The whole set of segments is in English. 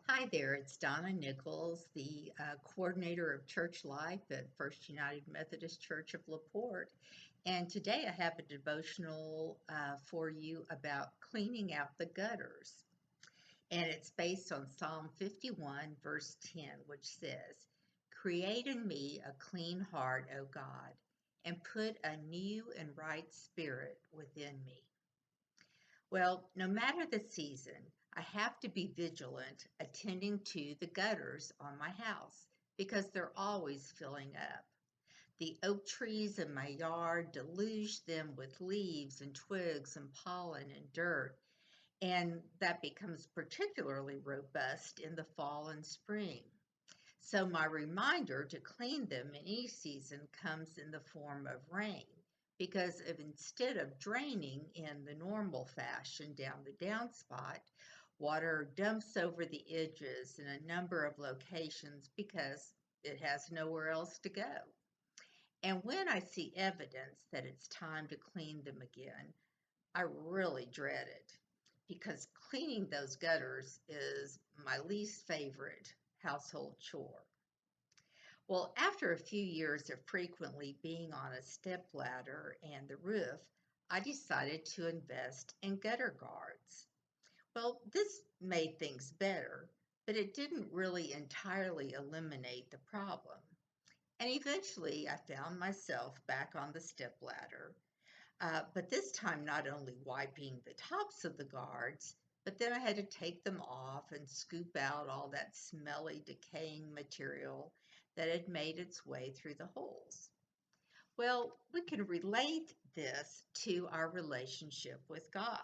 Hi there, it's Donna Nichols, the coordinator of church life at First United Methodist Church of LaPorte. And today I have a devotional for you about cleaning out the gutters. And it's based on Psalm 51, verse 10, which says, "Create in me a clean heart, O God, and put a new and right spirit within me." Well, no matter the season, I have to be vigilant attending to the gutters on my house because they're always filling up. The oak trees in my yard deluge them with leaves and twigs and pollen and dirt, and that becomes particularly robust in the fall and spring. So my reminder to clean them in any season comes in the form of rain, because if instead of draining in the normal fashion down the downspout, water dumps over the edges in a number of locations because it has nowhere else to go. And when I see evidence that it's time to clean them again, I really dread it because cleaning those gutters is my least favorite household chore. Well, after a few years of frequently being on a stepladder and the roof, I decided to invest in gutter guards. Well, this made things better, but it didn't really entirely eliminate the problem. And eventually, I found myself back on the stepladder, but this time not only wiping the tops of the guards, but then I had to take them off and scoop out all that smelly, decaying material that had made its way through the holes. Well, we can relate this to our relationship with God.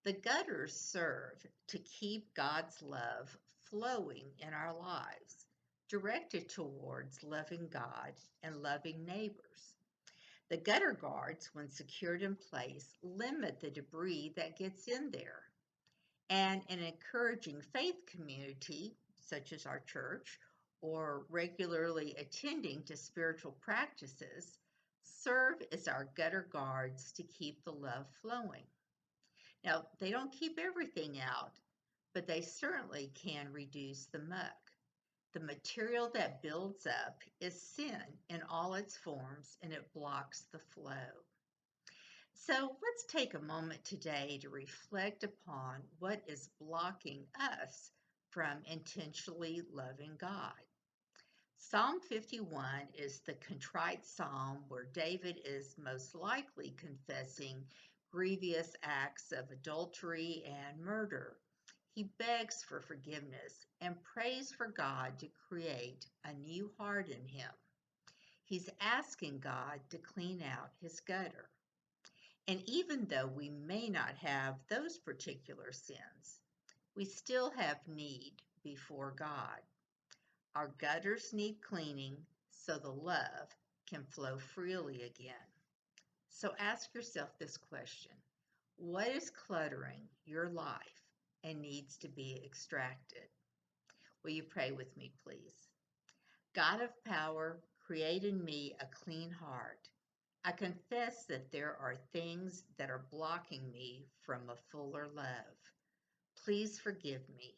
The gutters serve to keep God's love flowing in our lives, directed towards loving God and loving neighbors. The gutter guards, when secured in place, limit the debris that gets in there. And an encouraging faith community, such as our church, or regularly attending to spiritual practices, serve as our gutter guards to keep the love flowing. Now, they don't keep everything out, but they certainly can reduce the muck. The material that builds up is sin in all its forms, and it blocks the flow. So let's take a moment today to reflect upon what is blocking us from intentionally loving God. Psalm 51 is the contrite psalm where David is most likely confessing grievous acts of adultery and murder. He begs for forgiveness and prays for God to create a new heart in him. He's asking God to clean out his gutter. And even though we may not have those particular sins, we still have need before God. Our gutters need cleaning so the love can flow freely again. So ask yourself this question: what is cluttering your life and needs to be extracted? Will you pray with me, please? God of power, create in me a clean heart. I confess that there are things that are blocking me from a fuller love. Please forgive me.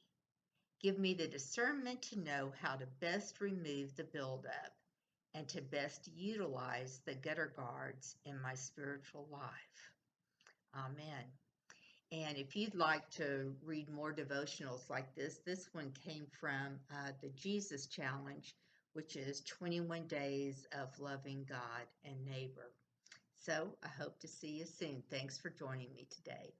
Give me the discernment to know how to best remove the buildup and to best utilize the gutter guards in my spiritual life. Amen. And if you'd like to read more devotionals like this one came from the Jesus Challenge, which is 21 Days of Loving God and Neighbor. So I hope to see you soon. Thanks for joining me today.